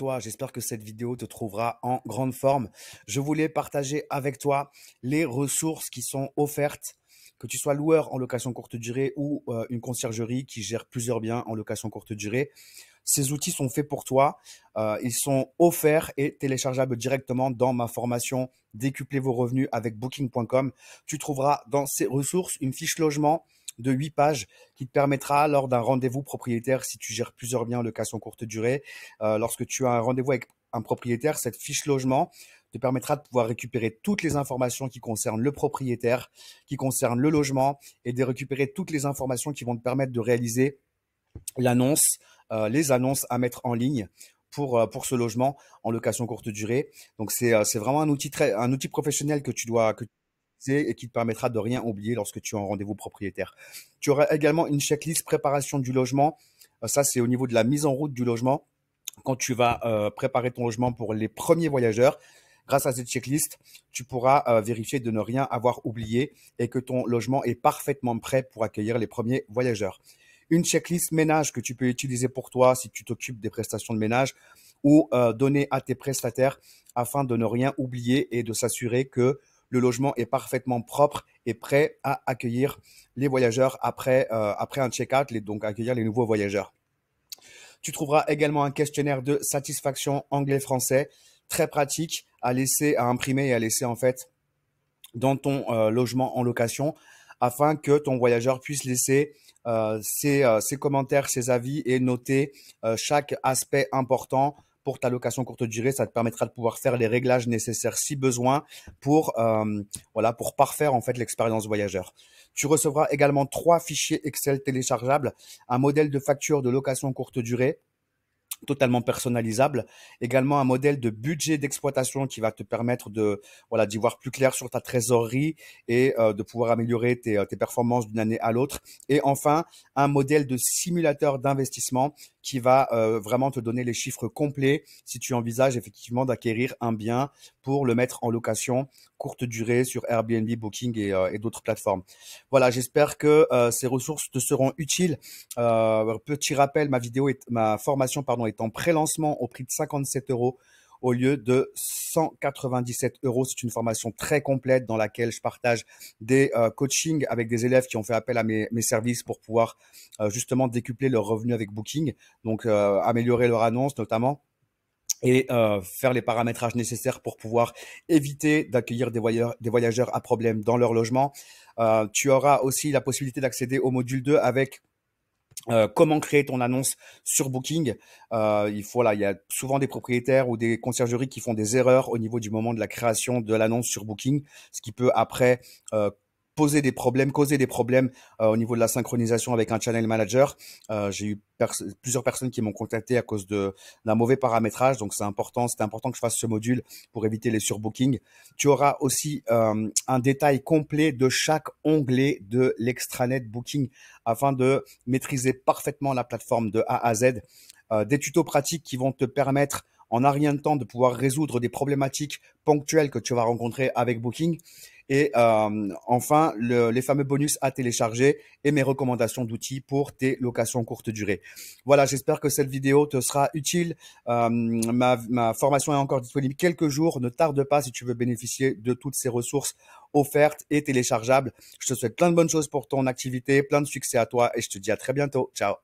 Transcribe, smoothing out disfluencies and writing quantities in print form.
toi, j'espère que cette vidéo te trouvera en grande forme. Je voulais partager avec toi les ressources qui sont offertes, que tu sois loueur en location courte durée ou une conciergerie qui gère plusieurs biens en location courte durée. Ces outils sont faits pour toi. Ils sont offerts et téléchargeables directement dans ma formation Décupler vos revenus avec Booking.com. Tu trouveras dans ces ressources une fiche logement de 8 pages qui te permettra lors d'un rendez-vous propriétaire, si tu gères plusieurs biens en location courte durée, lorsque tu as un rendez-vous avec un propriétaire, cette fiche logement te permettra de pouvoir récupérer toutes les informations qui concernent le propriétaire, qui concernent le logement et de récupérer toutes les informations qui vont te permettre de réaliser l'annonce, les annonces à mettre en ligne pour ce logement en location courte durée. Donc c'est vraiment un outil professionnel que tu dois utiliser et qui te permettra de rien oublier lorsque tu es en rendez-vous propriétaire. Tu auras également une checklist préparation du logement. Ça, c'est au niveau de la mise en route du logement. Quand tu vas préparer ton logement pour les premiers voyageurs, grâce à cette checklist, tu pourras vérifier de ne rien avoir oublié et que ton logement est parfaitement prêt pour accueillir les premiers voyageurs. Une checklist ménage que tu peux utiliser pour toi si tu t'occupes des prestations de ménage ou donner à tes prestataires afin de ne rien oublier et de s'assurer que le logement est parfaitement propre et prêt à accueillir les voyageurs après un check-out, donc accueillir les nouveaux voyageurs. Tu trouveras également un questionnaire de satisfaction anglais-français très pratique à imprimer et à laisser en fait dans ton logement en location afin que ton voyageur puisse laisser ses commentaires, ses avis et noter chaque aspect important pour ta location courte durée. Ça te permettra de pouvoir faire les réglages nécessaires si besoin pour parfaire en fait l'expérience voyageur. Tu recevras également 3 fichiers Excel téléchargeables, un modèle de facture de location courte durée totalement personnalisable, également un modèle de budget d'exploitation qui va te permettre d'y voir plus clair sur ta trésorerie et de pouvoir améliorer tes performances d'une année à l'autre. Et enfin, un modèle de simulateur d'investissement qui va vraiment te donner les chiffres complets si tu envisages effectivement d'acquérir un bien pour le mettre en location courte durée sur Airbnb, Booking et d'autres plateformes. Voilà, j'espère que ces ressources te seront utiles. Petit rappel, ma formation est en pré-lancement au prix de 57 € au lieu de 197 €. C'est une formation très complète dans laquelle je partage des coachings avec des élèves qui ont fait appel à mes services pour pouvoir justement décupler leurs revenus avec Booking, donc améliorer leur annonce notamment et faire les paramétrages nécessaires pour pouvoir éviter d'accueillir des voyageurs à problème dans leur logement. Tu auras aussi la possibilité d'accéder au module 2 avec comment créer ton annonce sur Booking. Il y a souvent des propriétaires ou des conciergeries qui font des erreurs au niveau du moment de la création de l'annonce sur Booking, ce qui peut après causer des problèmes au niveau de la synchronisation avec un channel manager. J'ai eu plusieurs personnes qui m'ont contacté à cause d'un mauvais paramétrage, donc c'était important que je fasse ce module pour éviter les surbookings. Tu auras aussi un détail complet de chaque onglet de l'extranet Booking afin de maîtriser parfaitement la plateforme de A à Z. Des tutos pratiques qui vont te permettre en un rien de temps de pouvoir résoudre des problématiques ponctuelles que tu vas rencontrer avec Booking. Et enfin, les fameux bonus à télécharger et mes recommandations d'outils pour tes locations courte durée. Voilà, j'espère que cette vidéo te sera utile. Ma formation est encore disponible quelques jours. Ne tarde pas si tu veux bénéficier de toutes ces ressources offertes et téléchargeables. Je te souhaite plein de bonnes choses pour ton activité, plein de succès à toi et je te dis à très bientôt. Ciao.